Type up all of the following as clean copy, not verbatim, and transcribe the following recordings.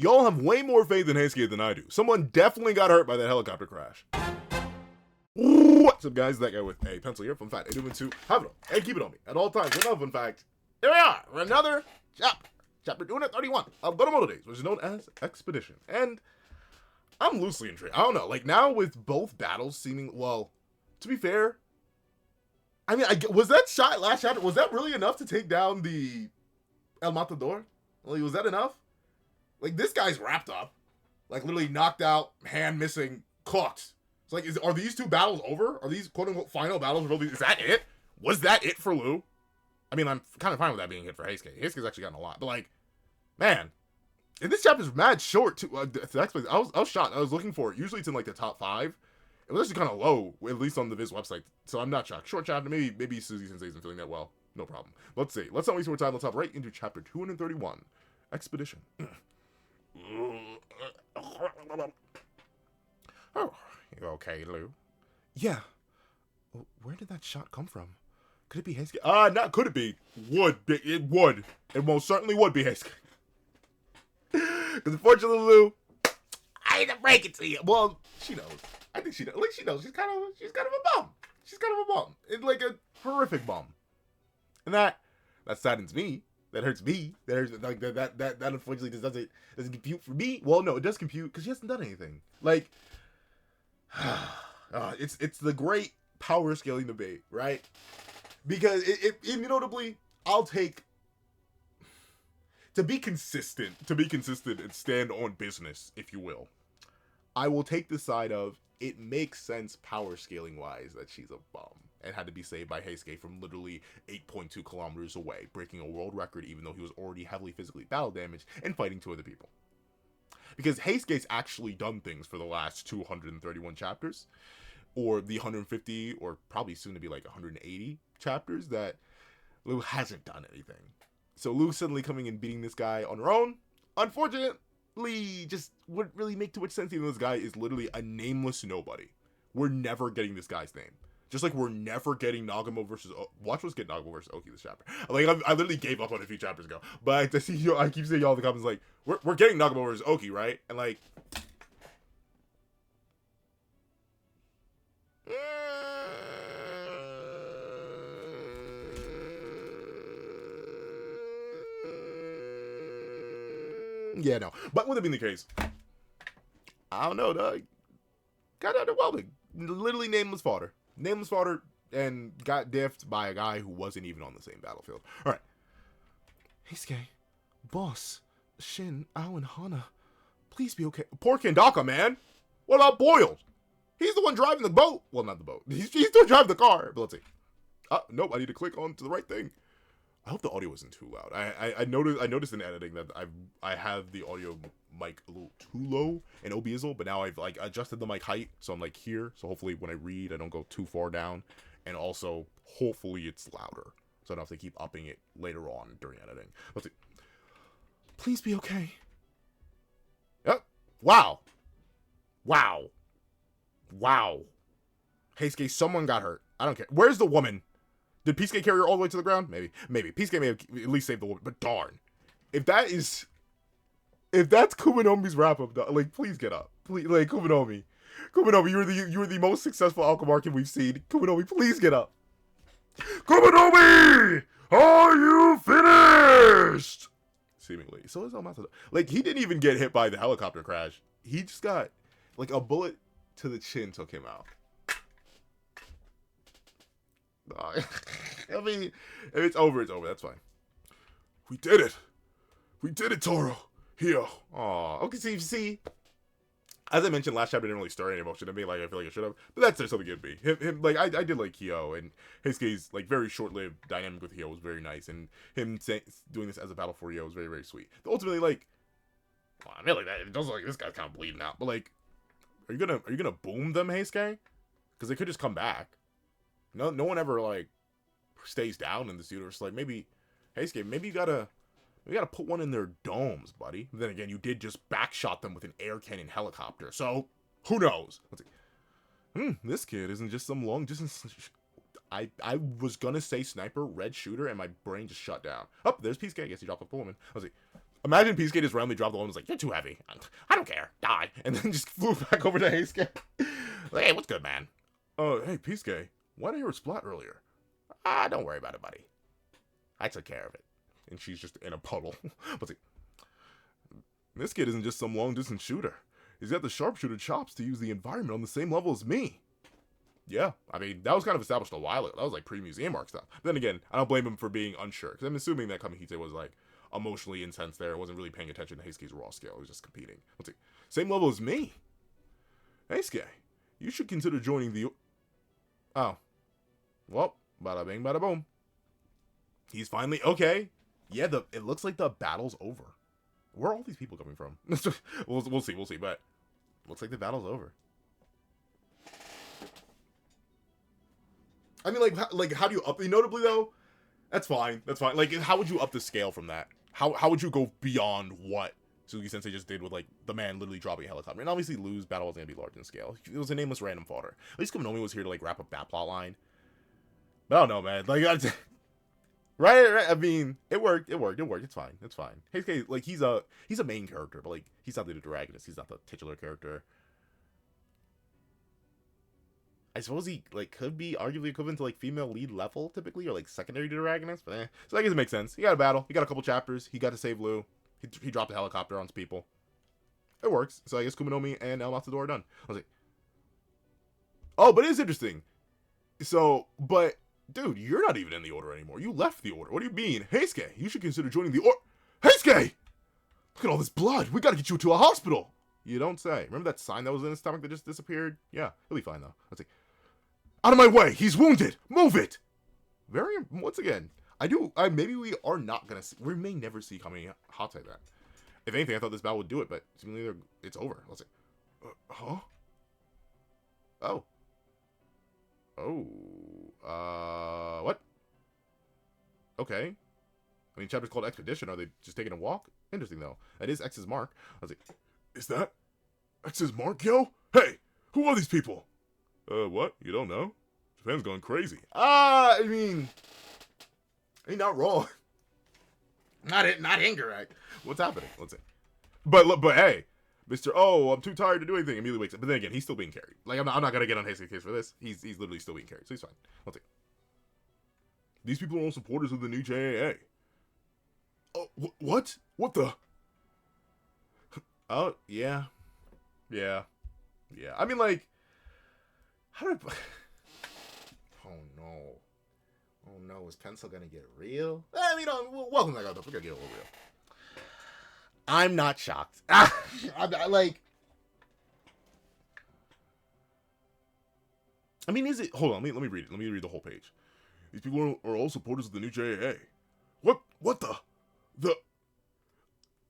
Y'all have way more faith in Heisuke than I do. Someone definitely got hurt by that helicopter crash. What's up, guys? That guy with a pencil here. Fun fact, I do want to have it on and keep it on me at all times. Another fun fact. Here we are for another chapter 231 of Sakamoto Days, which is known as Expedition. And I'm loosely intrigued. I don't know. Like, now with both battles seeming, well, to be fair, I mean, was that shot last chapter, was that really enough to take down the El Matador? Like, was that enough? Like, this guy's wrapped up. Like, literally knocked out, hand missing, cooked. It's like, are these two battles over? Are these quote-unquote final battles really? Is that it? Was that it for Lou? I mean, I'm kind of fine with that being it for Heisuke. Heisuke's actually gotten a lot. But, like, man. And this chapter's mad short, too. I was shocked. I was looking for it. Usually it's in, like, the top 5. It was actually kind of low, at least on the Viz website. So I'm not shocked. Short chapter. Maybe Suzy Sensei isn't feeling that well. No problem. Let's see. Let's not waste more time. Let's hop right into chapter 231. Expedition. Oh, you okay, Lou? Yeah. Where did that shot come from? Could it be Heisuke? Not could it be. Would be. It would. It most certainly would be Heisuke. Because unfortunately, Lou, I hate to break it to you. Well, she knows. I think she knows. Like, she knows. She's kind of a bum. She's kind of a bum. It's like a horrific bum. And that saddens me. That hurts me. That hurts, like, that unfortunately doesn't compute for me. Well, no, it does compute because she hasn't done anything. Like, it's the great power scaling debate, right? Because it notably, I'll take to be consistent and stand on business, if you will. I will take the side of it makes sense power scaling wise that she's a bum and had to be saved by Heisuke from literally 8.2 kilometers away, breaking a world record even though he was already heavily physically battle damaged and fighting 2 other people. Because Heisuke's actually done things for the last 231 chapters, or the 150, or probably soon to be like 180 chapters that Lou hasn't done anything. So Lou suddenly coming and beating this guy on her own, unfortunately, just wouldn't really make too much sense even though this guy is literally a nameless nobody. We're never getting this guy's name. Just like we're never getting Nagamo versus... Watch us get Nagamo versus Oki this chapter. Like, I literally gave up on it a few chapters ago. But I keep seeing y'all in the comments like, we're getting Nagamo versus Oki, right? And like... Yeah, no. But with it being the case, I don't know, dog. Kind of underwhelming. Literally nameless fodder. Nameless fodder and got diffed by a guy who wasn't even on the same battlefield. Alright. Heisuke, boss, Shin, Ao, and Hana, please be okay. Poor Kendaka, man. What about Boyle? He's the one driving the boat. Well, not the boat. He's still driving the car. But let's see. Nope, I need to click on to the right thing. I hope the audio isn't too loud. I noticed in editing that I have the audio mic a little too low in OBSL, but now I've like adjusted the mic height, so I'm like here. So hopefully when I read, I don't go too far down, and also hopefully it's louder, so I don't have to keep upping it later on during editing. Let's see. Please be okay. Yep. Wow. Heisuke, someone got hurt. I don't care. Where's the woman? Did Peasuke carry her all the way to the ground? Maybe. Peasuke may have at least saved the woman, but darn. If that's Kumanomi's wrap-up, like, please get up. Please, like, Kumanomi, you were the most successful Alchemarkin we've seen. Kumanomi, please get up. Kumanomi! Are you finished? Seemingly. So is Almata. Like, he didn't even get hit by the helicopter crash. He just got, like, a bullet to the chin took him out. I mean, if it's over, it's over. That's fine. We did it, Toro. Here. Aw. Okay, see. As I mentioned, last chapter didn't really stir any emotion in me. Like, I feel like it should have. But that's something it'd be. Him, like, I did like Hyo, and Heisuke's, like, very short-lived dynamic with Hyo was very nice, and him doing this as a battle for Hyo was very, very sweet. But ultimately, like, well, I mean, like, that, it does look like this guy's kind of bleeding out. But, like, are you gonna boom them, Heisuke? Because they could just come back. No one ever, like, stays down in this universe. Like, maybe, Heisuke, maybe you gotta put one in their domes, buddy. But then again, you did just backshot them with an air cannon helicopter, so who knows? Let's see. This kid isn't just some long distance. I was gonna say sniper, red shooter, and my brain just shut down. Oh, there's Peasuke. I guess he dropped off the woman. Let's see. Imagine Peasuke just randomly dropped the one and was like, "You're too heavy. I don't care. Die." And then just flew back over to Heisuke. Like, "Hey, what's good, man?" "Oh, hey, Peasuke. Why did I hear a splat earlier?" "Ah, don't worry about it, buddy. I took care of it." And she's just in a puddle. But see, this kid isn't just some long-distance shooter. He's got the sharpshooter chops to use the environment on the same level as me. Yeah, I mean, that was kind of established a while ago. That was like pre-museum arc stuff. But then again, I don't blame him for being unsure, because I'm assuming that Kamihite was like emotionally intense there. Wasn't really paying attention to Heisuke's raw skill. He was just competing. Let's see. Same level as me. Heisuke, you should consider joining the... Oh. Well, bada bing, bada boom. He's finally... Okay. Yeah, it looks like the battle's over. Where are all these people coming from? we'll see, but... Looks like the battle's over. I mean, like, how do you up... Notably, though, that's fine. Like, how would you up the scale from that? How would you go beyond what Suzuki-sensei just did with, like, the man literally dropping a helicopter? And obviously, Lou's battle wasn't going to be large in scale. It was a nameless random fodder. At least Komonomi was here to, like, wrap up that plot line. But I don't know, man. Like, right? I mean, it worked. It's fine. Heisuke, like, he's a main character, but, like, he's not the protagonist. He's not the titular character. I suppose he, like, could be arguably equivalent to, like, female lead level, typically, or, like, secondary protagonist, but So I guess it makes sense. He got a battle. He got a couple chapters. He got to save Lou. He dropped a helicopter on some people. It works. So I guess Kuminomi and El Matador are done. I was like, oh, but it is interesting. So, but, dude, you're not even in the order anymore. You left the order. What do you mean? Heisuke, you should consider joining the order. Heisuke! Look at all this blood. We gotta get you to a hospital. You don't say. Remember that sign that was in his stomach that just disappeared? Yeah, he'll be fine, though. Let's see. Out of my way! He's wounded! Move it! Once again, maybe we are not gonna see, we may never see Kamihite that. If anything, I thought this battle would do it, but seemingly it's over. Let's see. Huh? Oh. Oh. What? Okay. I mean, chapter's called Expedition. Are they just taking a walk? Interesting, though. That is X's mark. I was like, is that X's mark, yo? Hey! Who are these people? What? You don't know? Japan's going crazy. I mean, not wrong. Not incorrect. What's happening? Let's see. But hey, Mr. Oh, I'm too tired to do anything. Immediately wakes up. But then again, he's still being carried. Like, I'm not gonna get on Heisuke's case for this. He's literally still being carried, so he's fine. Let's see. These people are all supporters of the new JAA. Oh, what? What the? Oh, yeah. I mean, like, how did Oh no, is Pencil gonna get real? I mean, welcome back, we're gonna get a little real. I'm not shocked. Like, I mean, is it? Hold on, let me read it. Let me read the whole page. These people are all supporters of the new JAA. What the?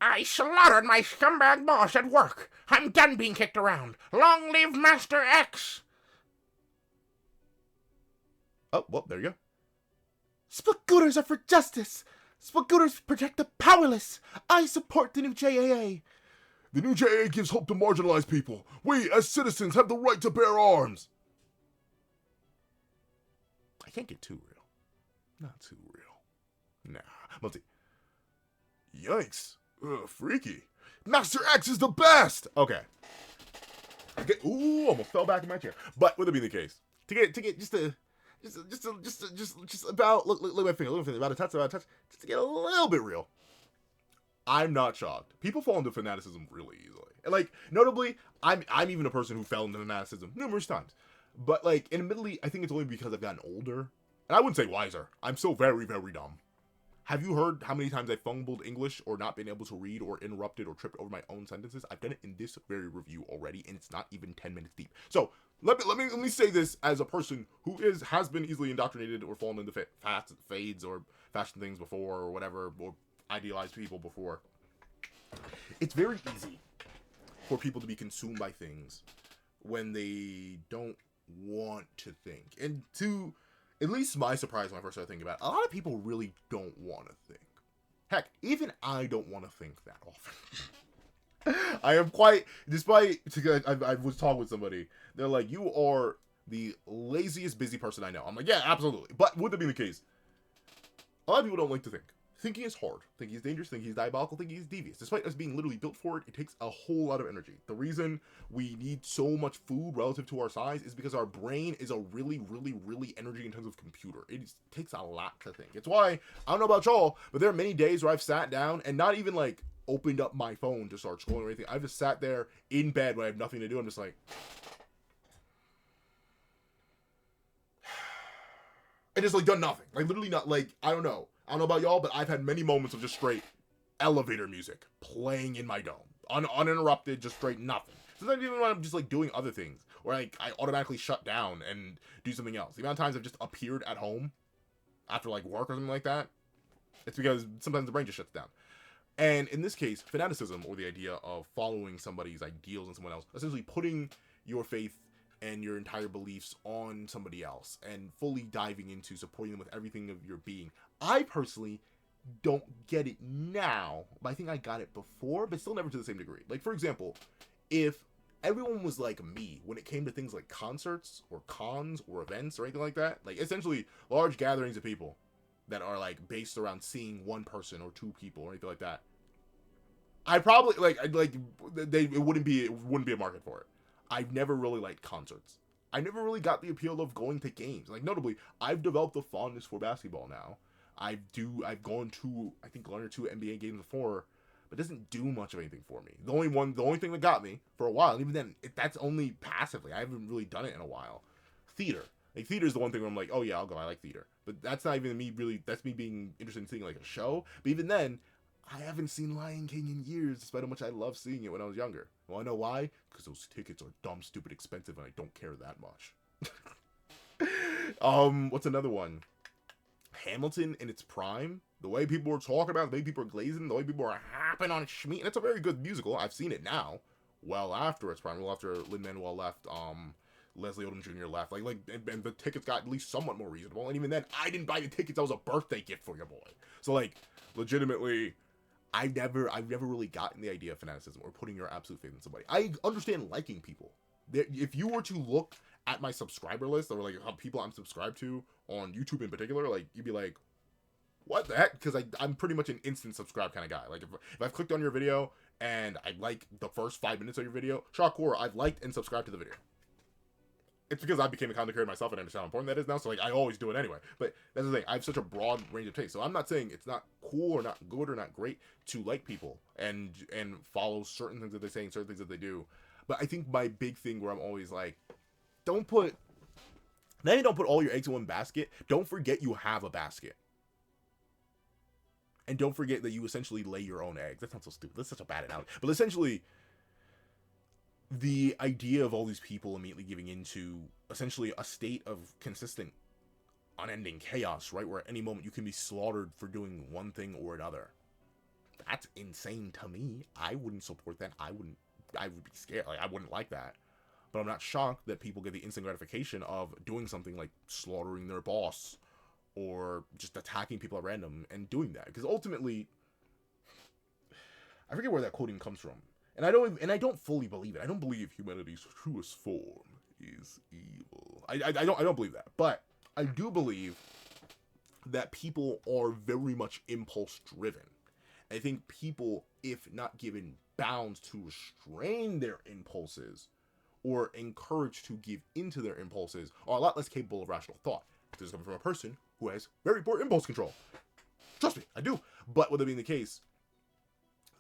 I slaughtered my scumbag boss at work. I'm done being kicked around. Long live Master X! Oh, well, there you go. Splagooters are for justice. Splagooters protect the powerless. I support the new JAA. The new JAA gives hope to marginalized people. We, as citizens, have the right to bear arms. I can't get too real. Not too real. Nah. Let's see. Yikes. Freaky. Master X is the best! Okay. Ooh, almost fell back in my chair. But would it be the case? To get just about look at my finger, about a touch, just to get a little bit real. I'm not shocked. People fall into fanaticism really easily. And, like, notably, I'm even a person who fell into fanaticism numerous times. But, like, admittedly, I think it's only because I've gotten older. And I wouldn't say wiser. I'm still very, very dumb. Have you heard how many times I fumbled English or not been able to read or interrupted or tripped over my own sentences? I've done it in this very review already, and it's not even 10 minutes deep. So let me say this as a person who has been easily indoctrinated or fallen into fades or fashion things before or whatever, or idealized people before. It's very easy for people to be consumed by things when they don't want to think. And to at least my surprise when I first started thinking about it, a lot of people really don't want to think. Heck, even I don't want to think that often. I am quite, despite, I was talking with somebody, they're like, you are the laziest busy person I know. I'm like, yeah, absolutely. But would that be the case? A lot of people don't like to think. thinking is hard. Thinking is dangerous. Thinking is diabolical. Thinking is devious. Despite us being literally built for it, it takes a whole lot of energy. The reason we need so much food relative to our size is because our brain is a really, really, really energy-intensive computer. It takes a lot to think. It's why, I don't know about y'all, but there are many days where I've sat down and not even, like, opened up my phone to start scrolling or anything. I've just sat there in bed when I have nothing to do. I'm just like... I just, like, done nothing. Like, literally not, like, I don't know about y'all, but I've had many moments of just straight elevator music playing in my dome. Uninterrupted, just straight nothing. Sometimes even when I'm just, like, doing other things, or, like, I automatically shut down and do something else. The amount of times I've just appeared at home after, like, work or something like that, it's because sometimes the brain just shuts down. And in this case, fanaticism, or the idea of following somebody's ideals and someone else, essentially putting your faith and your entire beliefs on somebody else and fully diving into supporting them with everything of your being. I personally don't get it now, but I think I got it before, but still never to the same degree. Like, for example, if everyone was like me when it came to things like concerts or cons or events or anything like that, like essentially large gatherings of people that are like based around seeing one person or two people or anything like that, I probably it wouldn't be a market for it. I've never really liked concerts. I never really got the appeal of going to games. Like, notably, I've developed a fondness for basketball now. I've gone to, I think, 1 or 2 NBA games before, but it doesn't do much of anything for me. The only thing that got me for a while, and even then, that's only passively. I haven't really done it in a while. Theater. Like, theater is the one thing where I'm like, oh yeah, I'll go. I like theater. But that's not even me really, that's me being interested in seeing, like, a show. But even then, I haven't seen Lion King in years, despite how much I loved seeing it when I was younger. Well, I know why? Because those tickets are dumb, stupid, expensive, and I don't care that much. What's another one? Hamilton in its prime. The way people were talking about it, the way people are glazing, the way people are hopping on Schmeat. And it's a very good musical. I've seen it now. Well after its prime. Well after Lin-Manuel left, Leslie Odom Jr. left. And the tickets got at least somewhat more reasonable. And even then, I didn't buy the tickets. That was a birthday gift for your boy. So, like, legitimately... I've never really gotten the idea of fanaticism or putting your absolute faith in somebody. I understand liking people. If you were to look at my subscriber list, or like how people I'm subscribed to on YouTube in particular, like you'd be like, what the heck? Because I'm pretty much an instant subscribe kind of guy. Like if I've clicked on your video and I like the first 5 minutes of your video, Shakura, I've liked and subscribed to the video. It's because I became a content creator myself and I understand how important that is now, so like I always do it anyway. But that's the thing, I have such a broad range of taste. So I'm not saying it's not cool or not good or not great to like people and follow certain things that they say and certain things that they do. But I think my big thing where I'm always like, don't put all your eggs in one basket. Don't forget you have a basket. And don't forget that you essentially lay your own eggs. That sounds so stupid. That's such a bad analogy. But essentially, the idea of all these people immediately giving into essentially a state of consistent, unending chaos, right? Where at any moment you can be slaughtered for doing one thing or another. That's insane to me. I wouldn't support that. I would be scared. Like, I wouldn't like that. But I'm not shocked that people get the instant gratification of doing something like slaughtering their boss or just attacking people at random and doing that. Because ultimately, I forget where that quoting comes from. And I don't fully believe it. I don't believe humanity's truest form is evil. I don't believe that. But I do believe that people are very much impulse driven. I think people, if not given bounds to restrain their impulses or encouraged to give into their impulses, are a lot less capable of rational thought. This is coming from a person who has very poor impulse control. Trust me, I do. But with that being the case,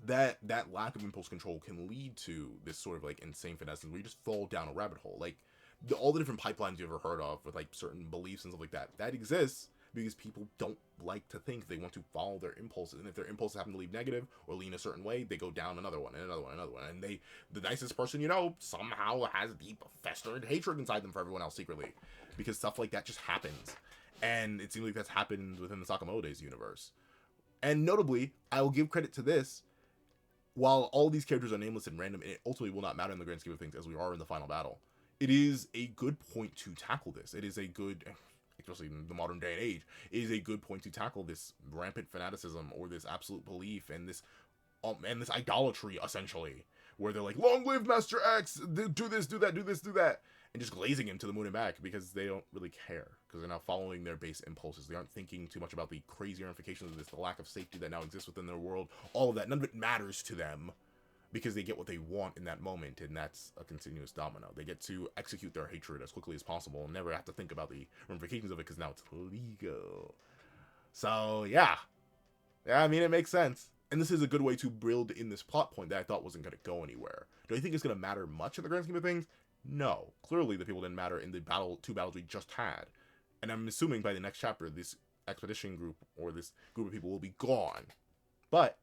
that lack of impulse control can lead to this sort of like insane fanaticism where you just fall down a rabbit hole. Like all the different pipelines you ever heard of with like certain beliefs and stuff like that exists because people don't like to think. They want to follow their impulses, and if their impulses happen to lead negative or lean a certain way, they go down another one and another one and another one. And the nicest person you know somehow has deep festered hatred inside them for everyone else secretly, because stuff like that just happens. And it seems like that's happened within the Sakamoto Days universe. And notably, I will give credit to this. While all these characters are nameless and random, and it ultimately will not matter in the grand scheme of things as we are in the final battle, it is a good point to tackle this. It is a good, especially in the modern day and age, it is a good point to tackle this rampant fanaticism or this absolute belief and this idolatry, essentially, where they're like, long live Master X, do this, do that, do this, do that. and just glazing him to the moon and back because they don't really care, because they're not following their base impulses. They aren't thinking too much about the crazy ramifications of this, the lack of safety that now exists within their world, all of that. None of it matters to them because they get what they want in that moment, and that's a continuous domino. They get to execute their hatred as quickly as possible and never have to think about the ramifications of it because now it's legal. So, yeah. Yeah, I mean, it makes sense. And this is a good way to build in this plot point that I thought wasn't going to go anywhere. Do I think it's going to matter much in the grand scheme of things? No. Clearly, the people didn't matter in the two battles we just had. And I'm assuming by the next chapter, this expedition group, or this group of people, will be gone. But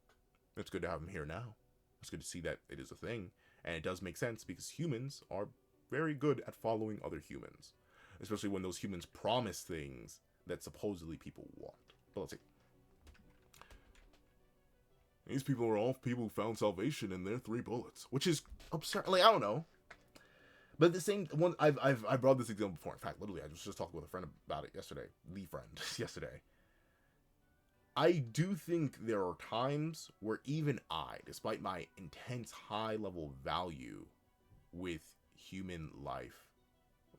it's good to have them here now. It's good to see that it is a thing. And it does make sense because humans are very good at following other humans. Especially when those humans promise things that supposedly people want. But let's see. These people are all people who found salvation in their 3 bullets, which is absurd. Like, I don't know, but the same one. I've brought this example before. In fact, literally, I was just talking with a friend about it yesterday. Yesterday. I do think there are times where even I, despite my intense high level value with human life,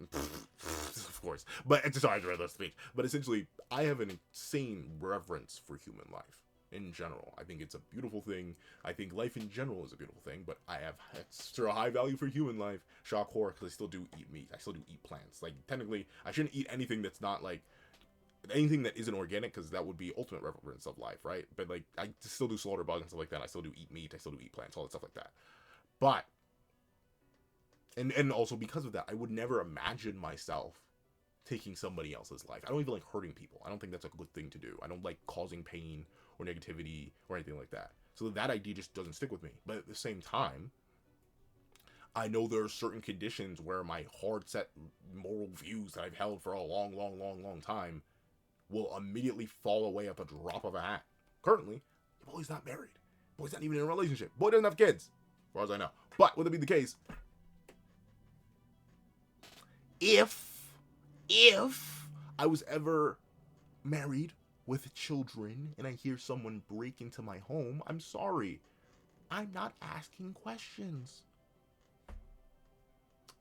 of course, but it's sorry to read that speech. But essentially, I have an insane reverence for human life. In general, I think it's a beautiful thing. I think life in general is a beautiful thing, but I have extra high value for human life. Shock horror, because I still do eat meat. I still do eat plants. Like, technically, I shouldn't eat anything that's not, like, anything that isn't organic, because that would be ultimate reverence of life, right? But, like, I still do slaughter bugs and stuff like that. I still do eat meat. I still do eat plants, all that stuff like that. But, and also because of that, I would never imagine myself taking somebody else's life. I don't even like hurting people. I don't think that's a good thing to do. I don't like causing pain or negativity or anything like that. So that idea just doesn't stick with me. But at the same time, I know there are certain conditions where my hard set moral views that I've held for a long time will immediately fall away at the drop of a hat. Currently, the boy's not married. The boy's not even in a relationship. The boy doesn't have kids, as far as I know. But would that be the case? If I was ever married with children and I hear someone break into my home, I'm sorry. I'm not asking questions.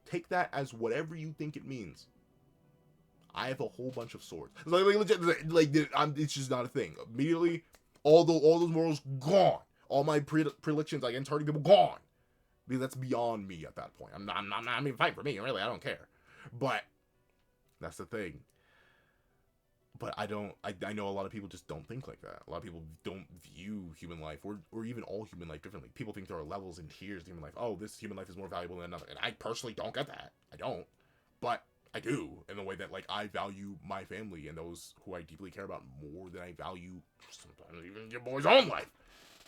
Take that as whatever you think it means. I have a whole bunch of swords. Like legit, it's just not a thing. Immediately, all those morals gone. All my predilections against hurting people gone. Because that's beyond me at that point. I'm even fighting for me. Really, I don't care. But that's the thing. But I know a lot of people just don't think like that. A lot of people don't view human life or even all human life differently. People think there are levels and tiers to human life. Oh, this human life is more valuable than another. And I personally don't get that. I don't. But I do, in the way that, like, I value my family and those who I deeply care about more than I value sometimes even your boy's own life.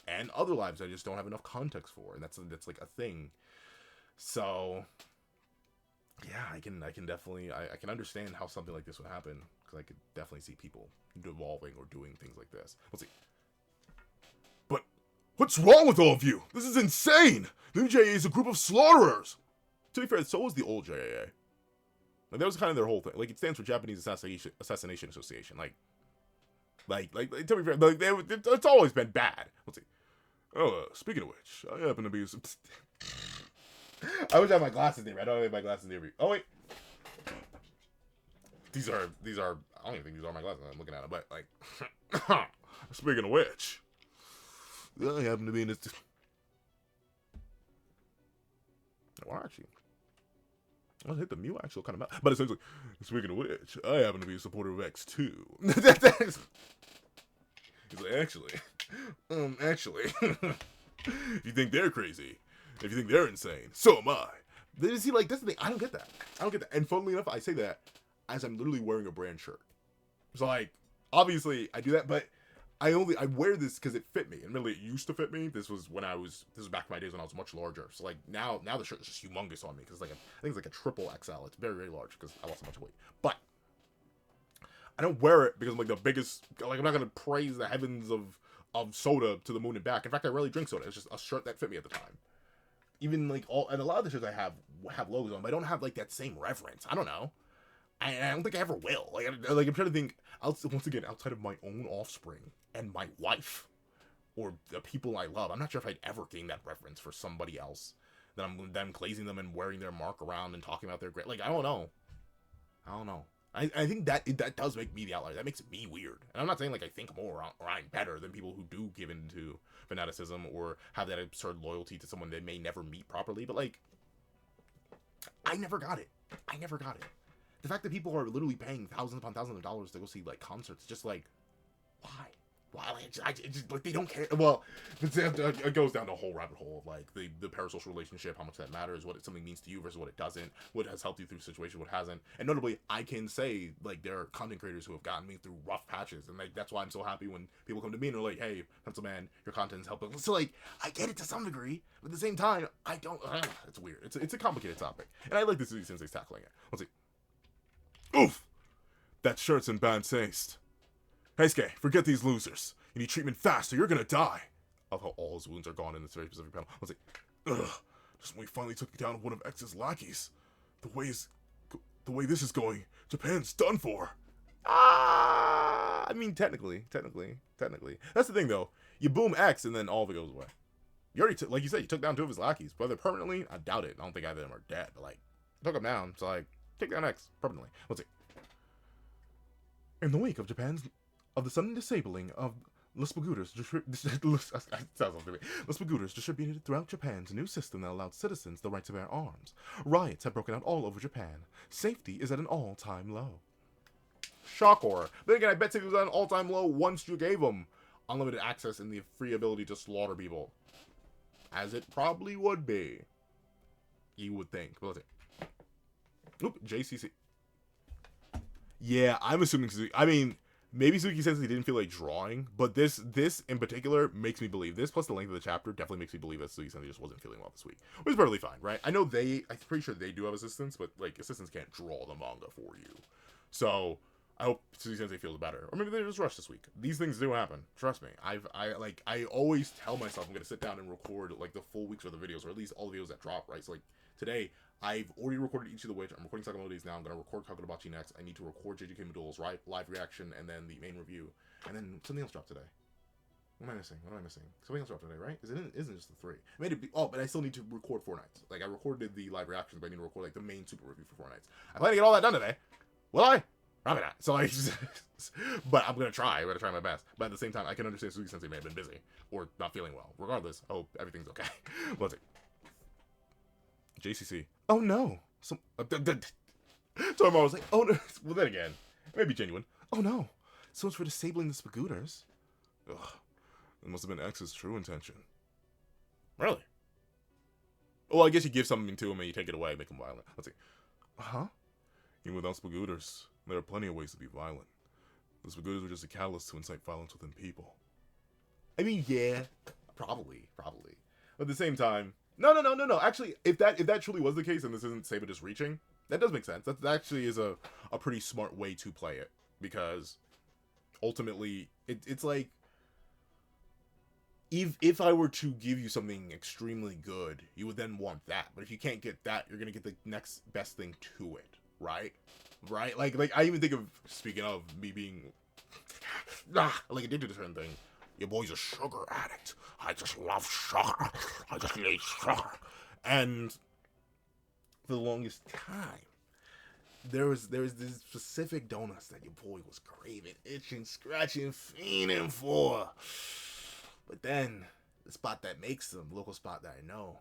And other lives I just don't have enough context for. And that's like a thing. So yeah, I can definitely, I can understand how something like this would happen, because I could definitely see people devolving or doing things like this. Let's see. But what's wrong with all of you? This is insane! The new JAA is a group of slaughterers! To be fair, so was the old JAA. Like, that was kind of their whole thing. Like, it stands for Japanese Assassination Association. Like, to be fair, like, it's always been bad. Let's see. Oh, speaking of which, I happen to be... I wish I had my glasses near me. I don't have my glasses near me. Oh, wait. These are, I don't even think these are my glasses. I'm looking at them, but, like, speaking of which, I happen to be in this. Well, actually, I hit the mute actual kind of, but essentially, speaking of which, I happen to be a supporter of X2. He's like, actually, if you think they're crazy, if you think they're insane, so am I. See, like, that's the thing. I don't get that. And funnily enough, I say that as I'm literally wearing a brand shirt. So, like, obviously, I do that, but I wear this because it fit me. And really, it used to fit me. This was back in my days when I was much larger. So, like, now the shirt is just humongous on me, because, like, I think it's like a triple XL. It's very, very large, because I lost a bunch of weight. But I don't wear it because I'm, like, the biggest, like, I'm not going to praise the heavens of soda to the moon and back. In fact, I rarely drink soda. It's just a shirt that fit me at the time. Even, like, and a lot of the shirts I have logos on, but I don't have, like, that same reverence. I don't know. I don't think I ever will. Like, I'm trying to think, once again, outside of my own offspring and my wife, or the people I love, I'm not sure if I'd ever gain that reverence for somebody else Then I'm them glazing them and wearing their mark around and talking about their great. Like, I don't know. I think that does make me the outlier. That makes me weird. And I'm not saying like I think more or I'm better than people who do give into fanaticism or have that absurd loyalty to someone they may never meet properly. But like, I never got it. The fact that people are literally paying thousands upon thousands of dollars to go see like concerts, just like, why? Like they don't care. Well, it goes down to a whole rabbit hole of like the parasocial relationship, how much that matters, what something means to you versus what it doesn't, what has helped you through a situation, what hasn't. And notably, I can say like there are content creators who have gotten me through rough patches, and like that's why I'm so happy when people come to me and they're like, "Hey, Pencil Man, your content's helping." So like, I get it to some degree, but at the same time, I don't. It's weird. It's a complicated topic, and I like this Sensei's tackling it. Let's see. Oof, that shirt's in bad taste. Heisuke, forget these losers. You need treatment fast or you're gonna die. I love how all his wounds are gone in this very specific panel. Let's see. Ugh. Just when we finally took down one of X's lackeys. The way this is going, Japan's done for. I mean, technically. That's the thing, though. You boom X and then all of it goes away. You already, like you said, you took down two of his lackeys. Whether permanently, I doubt it. I don't think either of them are dead. But, like, took them down. So, like, take down X permanently. Let's see. In the wake of the sudden disabling of Lispagooters distributed throughout Japan's new system that allowed citizens the right to bear arms. Riots have broken out all over Japan. Safety is at an all-time low. Shock horror. Then again, I bet safety was at an all-time low once you gave them unlimited access and the free ability to slaughter people. As it probably would be. You would think. But let's see. Oop, JCC. Yeah, I'm assuming... I mean... Maybe Suzuki Sensei didn't feel like drawing, but this in particular makes me believe this, plus the length of the chapter definitely makes me believe that Suzuki Sensei just wasn't feeling well this week. Which is perfectly fine, right? I know I'm pretty sure they do have assistants, but like assistants can't draw the manga for you. So I hope Suzuki Sensei feels better. Or maybe they just rushed this week. These things do happen. Trust me. I always tell myself I'm gonna sit down and record like the full weeks of the videos, or at least all the videos that drop, right? So like today, I've already recorded each of the which. I'm recording Sakamotodays now. I'm going to record Kakutobachi next. I need to record JJK Duel's live reaction and then the main review. And then something else dropped today. What am I missing? Something else dropped today, right? It isn't just the 3. I made it but I still need to record 4 nights. Like, I recorded the live reactions, but I need to record, like, the main super review for 4 nights. I plan to get all that done today. Will I? Probably not. So, like, but I'm going to try. I'm going to try my best. But at the same time, I can understand Suzuki Sensei may have been busy or not feeling well. Regardless, I hope everything's okay. Let's see. JCC. Oh, no. Tormar was like, oh no. Well, then again, maybe genuine. Oh no. So much for disabling the Spagooters. Ugh. It must have been X's true intention. Really? Well, I guess you give something to him and you take it away, make him violent. Let's see. Huh? Even without Spagooters, there are plenty of ways to be violent. The Spagooters were just a catalyst to incite violence within people. I mean, yeah. Probably. But at the same time, No. Actually, if that truly was the case, and this isn't Saba just reaching, that does make sense. That actually is a pretty smart way to play it, because ultimately, it's like if I were to give you something extremely good, you would then want that. But if you can't get that, you're gonna get the next best thing to it, right? Right? Like I even think of, speaking of me being like addicted to certain things. Your boy's a sugar addict. I just love sugar. I just need sugar. And for the longest time, there was these specific donuts that your boy was craving, itching, scratching, fiending for. But then, the spot that makes them, local spot that I know,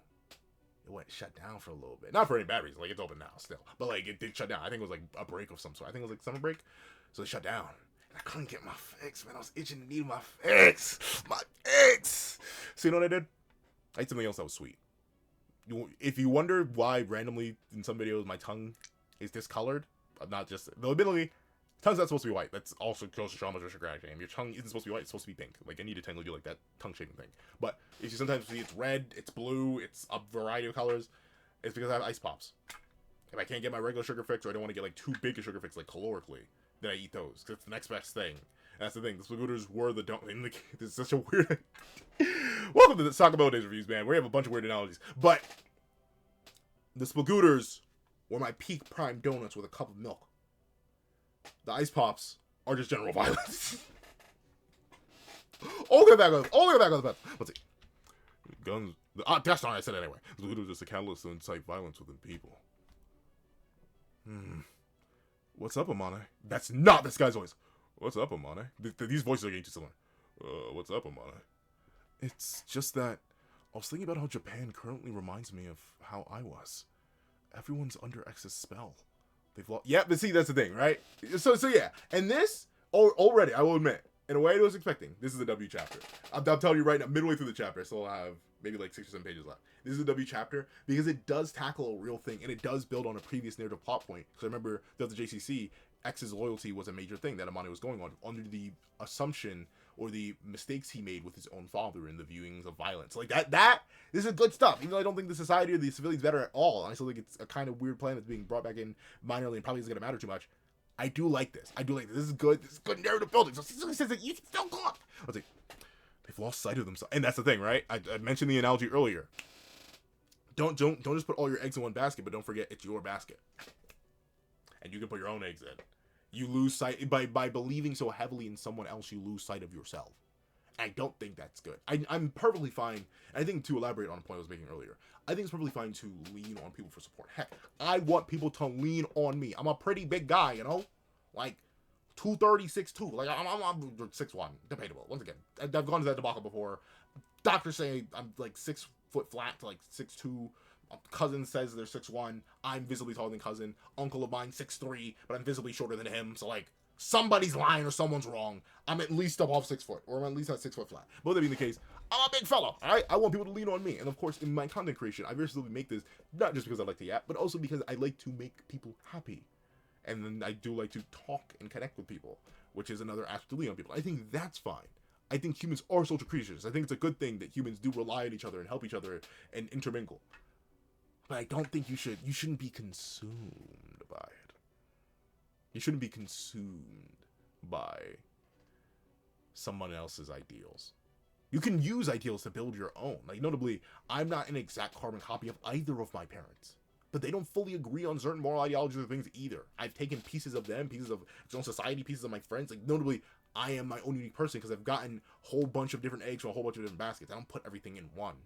it went shut down for a little bit. Not for any bad reason. Like, it's open now still. But, like, it did shut down. I think it was, like, a break of some sort. I think it was, like, summer break. So they shut down. I couldn't get my fix, man. I was itching to need my fix. My fix. So you know what I did? I ate something else that was sweet. If you wonder why randomly in some videos my tongue is discolored, I'm not just... Though admittedly, tongue's not supposed to be white. That's also goes to show how much sugar I am. Your tongue isn't supposed to be white. It's supposed to be pink. Like, I need to technically do like that tongue shaping thing. But if you sometimes see it's red, it's blue, it's a variety of colors, it's because I have ice pops. If I can't get my regular sugar fix, or I don't want to get like too big a sugar fix, like calorically, then I eat those, because it's the next best thing. And that's the thing. The Spagooters were the don't. This is such a weird. Welcome to the Sakamotodays reviews, man. We have a bunch of weird analogies, but the Spagooters were my peak prime donuts with a cup of milk. The ice pops are just general violence. All the way back on the path. Let's see. That's not what I said anyway. The Blue Hood was just a catalyst to incite violence within people. What's up, Amane? That's not this guy's voice. What's up, Amane? These voices are getting too similar. What's up, Amane? It's just that I was thinking about how Japan currently reminds me of how I was. Everyone's under X's spell. They've lost. Yeah, but see, that's the thing, right? So yeah. And this, already, I will admit, in a way I was expecting, this is a W chapter. I'll tell you right now, midway through the chapter, I still have maybe like 6 or 7 pages left. This is a W chapter because it does tackle a real thing, and it does build on a previous narrative plot point. Because I remember the JCC, X's loyalty was a major thing that Amane was going on, under the assumption or the mistakes he made with his own father in the viewings of violence. Like this is good stuff. Even though I don't think the society or the civilians better at all, I still think it's a kind of weird plan that's being brought back in minorly and probably isn't going to matter too much. I do like this. This is good. This is good narrative building. So he says that you can still go. Let's see. They've lost sight of themselves, and that's the thing, right? I mentioned the analogy earlier. Don't just put all your eggs in one basket, but don't forget it's your basket, and you can put your own eggs in. You lose sight by believing so heavily in someone else. You lose sight of yourself. I don't think that's good. I'm perfectly fine. I think, to elaborate on a point I was making earlier, I think it's perfectly fine to lean on people for support. Heck, I want people to lean on me. I'm a pretty big guy, you know, like 230, 6'2". Like I'm 6'1", debatable. Once again, I've gone to that debacle before. Doctors say I'm like 6 foot flat to like 6'2". Cousin says they're 6'1". I'm visibly taller than cousin. Uncle of mine 6'3", but I'm visibly shorter than him. So like, somebody's lying or someone's wrong. I'm at least above 6 foot, or I'm at least at 6 foot flat. Both that being the case, I'm a big fellow. All right, I want people to lean on me, and of course, in my content creation, I very slowly make this not just because I like to yap, but also because I like to make people happy, and then I do like to talk and connect with people, which is another aspect to lean on people. I think that's fine. I think humans are social creatures. I think it's a good thing that humans do rely on each other and help each other and intermingle. But I don't think you shouldn't be consumed by it. You shouldn't be consumed by someone else's ideals. You can use ideals to build your own. Like, notably, I'm not an exact carbon copy of either of my parents. But they don't fully agree on certain moral ideologies or things either. I've taken pieces of them, pieces of its own society, pieces of my friends. Like, notably, I am my own unique person because I've gotten a whole bunch of different eggs from a whole bunch of different baskets. I don't put everything in one.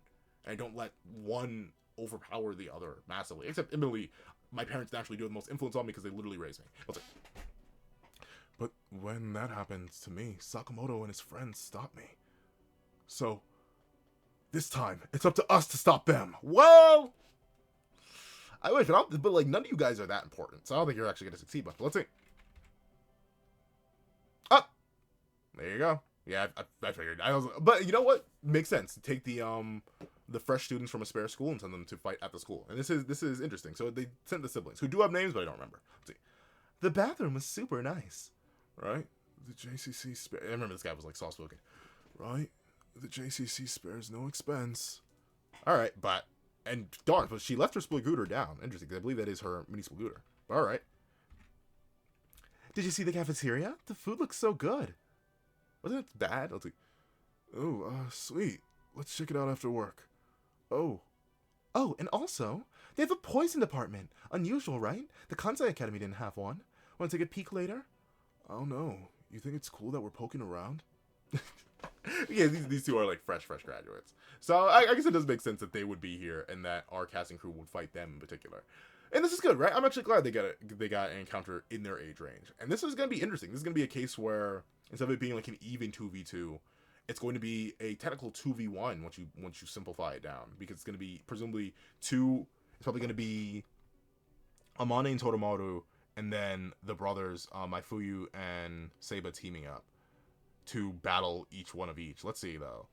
And I don't let one overpower the other massively. Except, admittedly, my parents naturally do have the most influence on me because they literally raised me. But when that happens to me, Sakamoto and his friends stop me. So, this time, it's up to us to stop them. Well, I wish, but like, none of you guys are that important, so I don't think you're actually going to succeed much. But let's see. Oh! There you go. Yeah, I figured. But you know what? Makes sense. Take the fresh students from a spare school and send them to fight at the school. And this is interesting. So they sent the siblings, who do have names, but I don't remember. Let's see. The bathroom was super nice. Right? The JCC I remember this guy was like soft-spoken. Right? The JCC spares no expense. Alright, and darn, but she left her splagooter down. Interesting, because I believe that is her mini splagooter. Alright. Did you see the cafeteria? The food looks so good. Wasn't it bad? Let's see. Oh, sweet. Let's check it out after work. Oh, and also, they have a poison department. Unusual, right? The Kansai Academy didn't have one. Want to take a peek later? Oh no. You think it's cool that we're poking around? Yeah, these two are like fresh graduates. So I guess it does make sense that they would be here and that our casting crew would fight them in particular. And this is good, right? I'm actually glad they got an encounter in their age range. And this is going to be interesting. This is going to be a case where instead of it being like an even 2v2, it's going to be a technical 2v1 once you simplify it down, because it's going to be presumably it's probably going to be Amane and Toromaru, and then the brothers Maifuyu and Seiba teaming up to battle each one of each. Let's see though.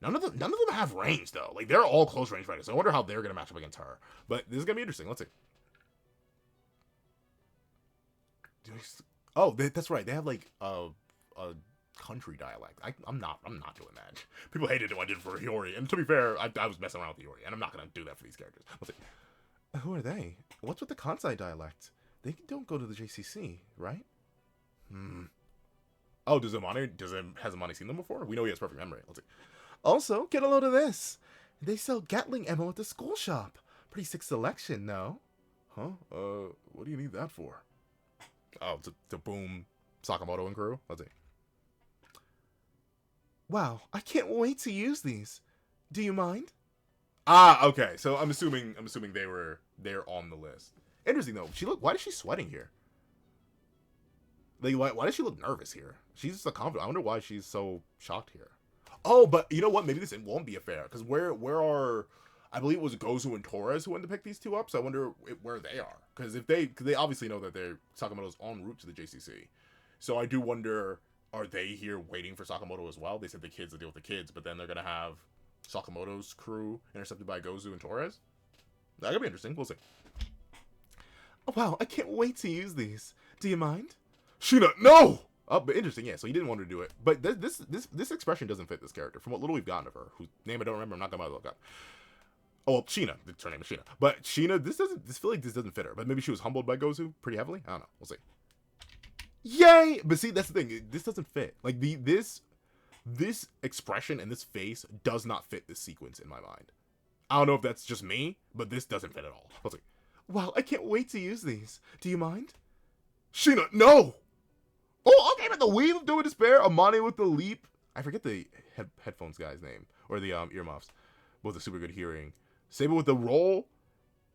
None of them have range though. Like, they're all close range fighters. So I wonder how they're going to match up against her. But this is going to be interesting. Let's see. Oh, that's right. They have like a country dialect. I'm not doing that. People hated it when I did it for Hiyori. And to be fair, I was messing around with Hiyori, and I'm not going to do that for these characters. Let's see. Who are they? What's with the Kansai dialect? They don't go to the JCC, right? Oh, has Amane seen them before? We know he has perfect memory. Let's see. Also, get a load of this. They sell Gatling ammo at the school shop. Pretty sick selection, no? Huh? What do you need that for? Oh, to boom Sakamoto and crew? Let's see. Wow, I can't wait to use these. Do you mind? Ah, okay. So I'm assuming they're on the list. Interesting though. Why is she sweating here? Like, why does she look nervous here? She's just a confident. I wonder why she's so shocked here. Oh, but you know what? Maybe this won't be a fair, because where are, I believe it was Gozu and Torres who went to pick these two up. So I wonder where they are, because they obviously know that they're Sakamoto's en route to the JCC. So I do wonder, are they here waiting for Sakamoto as well? They said the kids to deal with the kids, but then they're gonna have Sakamoto's crew intercepted by Gozu and Torres. That could be interesting. We'll see. Oh, wow, I can't wait to use these. Do you mind? Sheena, no! Oh, but interesting, yeah. So he didn't want to do it, but this expression doesn't fit this character. From what little we've gotten of her, whose name I don't remember, I'm not gonna look up. Oh, well, Sheena. Her name is Sheena. But Sheena, feel like this doesn't fit her. But maybe she was humbled by Gozu pretty heavily. I don't know. We'll see. Yay! But see, that's the thing. This doesn't fit. Like this expression and this face does not fit this sequence in my mind. I don't know if that's just me, but this doesn't fit at all. We'll see. Wow, I can't wait to use these. Do you mind? Sheena, no! Oh, okay, but the weave of doing despair, Amane with the leap. I forget the headphones guy's name, or the earmuffs. Both a super good hearing. Sable with the roll,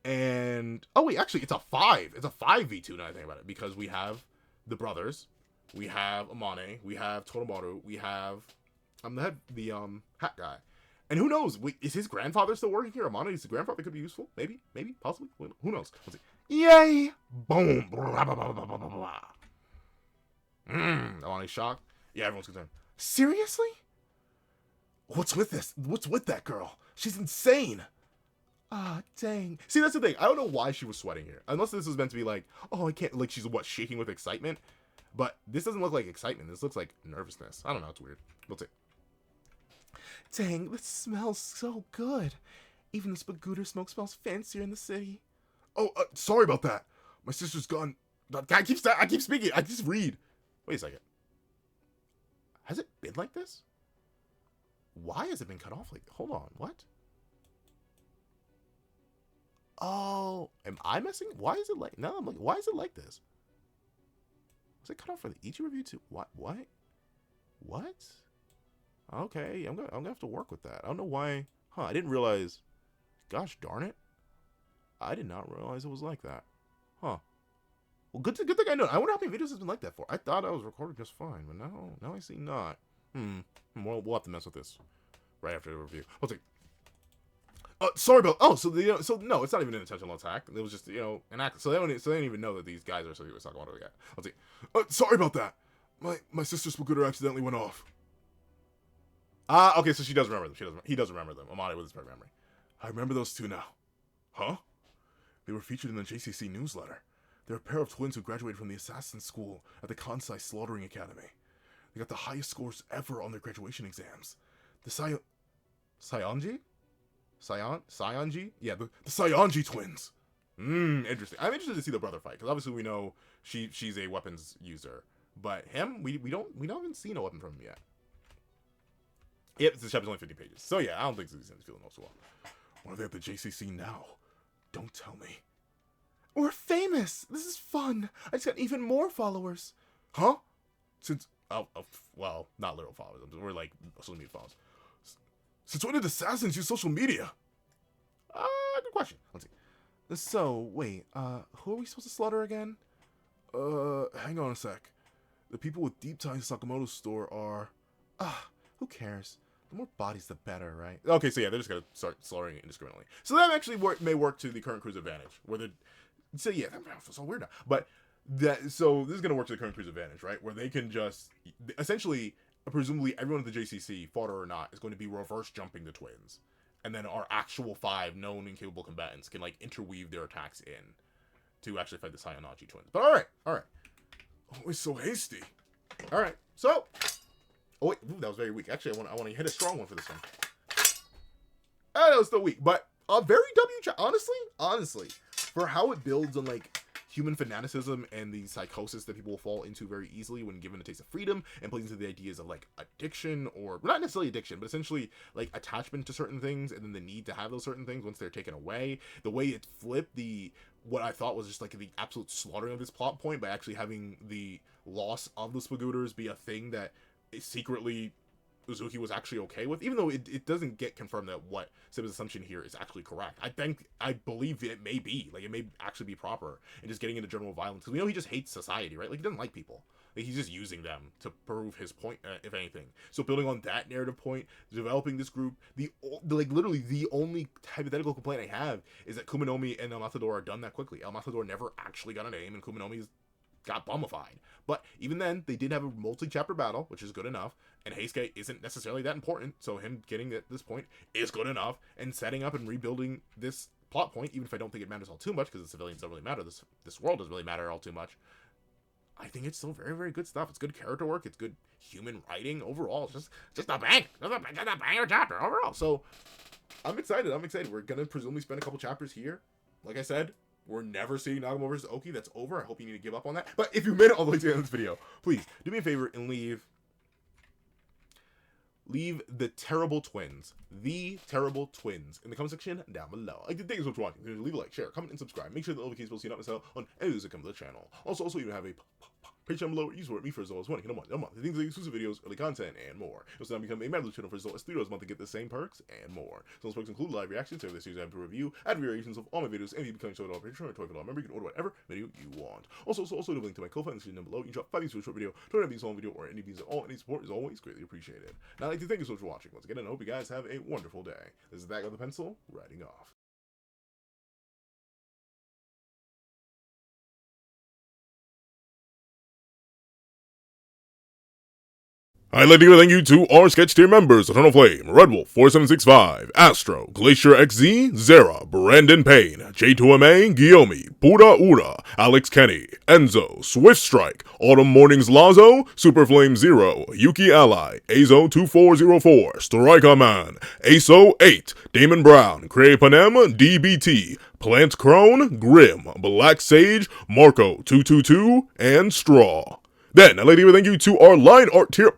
and oh wait, actually it's a 5. It's a 5v2 now I think about it, because we have the brothers, we have Amane, we have Toromaru, we have the hat guy. And who knows? Is his grandfather still working here? Amane's grandfather could be useful. Maybe, possibly. Who knows? Let's see. Yay! Boom. Blah, blah, blah, blah, blah, blah. Amane's shocked. Yeah, everyone's concerned. Seriously? What's with this? What's with that girl? She's insane. Ah, dang. See, that's the thing. I don't know why she was sweating here. Unless this was meant to be like, oh, I can't, like she's shaking with excitement. But this doesn't look like excitement. This looks like nervousness. I don't know. It's weird. We'll see. Dang, this smells so good. Even the Spagooter smoke smells fancier in the city. Oh, sorry about that. My sister's gone. I keep speaking. I just read. Wait a second. Has it been like this? Why has it been cut off like? Hold on. What? Oh, am I messing? Why is it like? No, I'm like, why is it like this? Was it cut off for the Ichi review too? What? Okay, I'm gonna have to work with that. I don't know why. Huh? I didn't realize. Gosh darn it! I did not realize it was like that. Huh? Well, good thing I know. I wonder how many videos has been like that for. I thought I was recording just fine, but now I see not. We'll have to mess with this right after the review. I'll take. Sorry about. Oh, so no, it's not even an intentional attack. It was just an act. So they don't even know that these guys are associated with Sakamoto yet. I'll take. Sorry about that. My sister's scooter accidentally went off. Okay, so she does remember them. He does remember them. Amane with his perfect memory. I remember those two now. Huh? They were featured in the JCC newsletter. They're a pair of twins who graduated from the assassin school at the Kansai Slaughtering Academy. They got the highest scores ever on their graduation exams. The Saionji? Saionji? Yeah, the Saionji twins. Interesting. I'm interested to see the brother fight, because obviously we know she's a weapons user. But him, we haven't seen a weapon from him yet. Yep, this chapter's only 50 pages. So yeah, I don't think he's feeling so well. What are they at the JCC now? Don't tell me. We're famous. This is fun. I just got even more followers. Huh? Well, not literal followers. We're like social media followers. Since when did assassins use social media? Good question. Let's see. So, wait, who are we supposed to slaughter again? Hang on a sec. The people with deep ties to Sakamoto's store are... Who cares? The more bodies, the better, right? Okay, so yeah, they're just gonna start slaughtering indiscriminately. So that actually may work to the current crew's advantage. So yeah, that feels so weird now. But so this is gonna work to the current crew's advantage, right? Where they can just essentially, presumably, everyone at the JCC, fought or not, is going to be reverse jumping the twins, and then our actual 5 known and capable combatants can like interweave their attacks in to actually fight the Saionji twins. But all right. Always so hasty. All right, so. Oh wait, that was very weak. Actually, I want to hit a strong one for this one. That was still weak, but a very honestly, for how it builds on like human fanaticism and the psychosis that people will fall into very easily when given a taste of freedom, and plays into the ideas of like addiction, or not necessarily addiction, but essentially like attachment to certain things, and then the need to have those certain things once they're taken away. The way it flipped what I thought was just like the absolute slaughtering of this plot point by actually having the loss of the Spagooters be a thing that is secretly Uzuki was actually okay with, even though it doesn't get confirmed that what Simba's assumption here is actually correct. I believe it may be, like, it may actually be proper, and just getting into general violence, because we know he just hates society, right? Like, he doesn't like people. Like, he's just using them to prove his point, if anything. So building on that narrative point, developing this group, literally the only hypothetical complaint I have is that Kumanomi and El Matador are done that quickly. El Matador never actually got a name, and Kumanomi's got bummified. But even then, they did have a multi-chapter battle, which is good enough, and Heisuke isn't necessarily that important, so him getting at this point is good enough, and setting up and rebuilding this plot point, even if I don't think it matters all too much, because the civilians don't really matter, this world doesn't really matter all too much, I think it's still very, very good stuff. It's good character work, it's good human writing, overall, it's just a bang, just a banger chapter, overall. So, I'm excited, we're gonna presumably spend a couple chapters here, like I said. We're never seeing Nagumo versus Oki. That's over. I hope you need to give up on that. But if you made it all the way to the end of this video, please do me a favor and leave the terrible twins in the comment section down below. Thank you so much for watching. Leave a like, share, comment, and subscribe. Make sure the notifications will see you not miss out on any news that come to the channel. Also, you have a Patreon below where you support me for as low as $20 a month. Things like exclusive videos, early content, and more. You'll also now become a member of the channel for as low as $3 a month to get the same perks and more. So those perks include live reactions, every series I have to review, add variations of all my videos, and if you become a $7 Patreon or $12 member, you can order whatever video you want. Also the link to my Ko-Fi in the description down below. You can drop 5 views for a short video, 20 views long video, or any views at all. Any support is always greatly appreciated. Now, I'd like to thank you so much for watching once again, and I hope you guys have a wonderful day. This is That Guy with the Pencil, writing off. I'd like to give a thank you to our sketch tier members: Eternal Flame, Red Wolf 4765, Astro, Glacier XZ, Zera, Brandon Payne, J2MA, Guillaume, Pura Ura, Alex Kenny, Enzo, Swift Strike, Autumn Mornings Lazo, Super Flame 0, Yuki Ally, Azo2404, Strika Man, Aso8, Damon Brown, Cray Panem, DBT, Plant Crone, Grim, Black Sage, Marco222, and Straw. Then, I'd like to give a thank you to our line art tier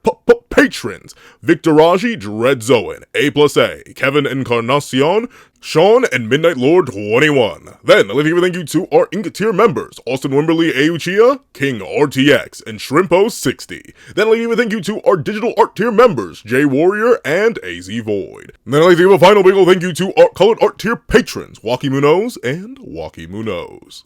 patrons: Victor Raji, Dread Zoan, A+A, Kevin Encarnacion, Sean, and Midnight Lord 21. Then, I'd like to give a thank you to our Ingot tier members: Austin Wimberly, Auchia, King RTX, and Shrimpo60. Then, I'd like to give a thank you to our digital art tier members: J Warrior and AZ Void. Then, I'd like to give a final big ol' thank you to our colored art tier patrons: Waki Munoz and Waki Munoz.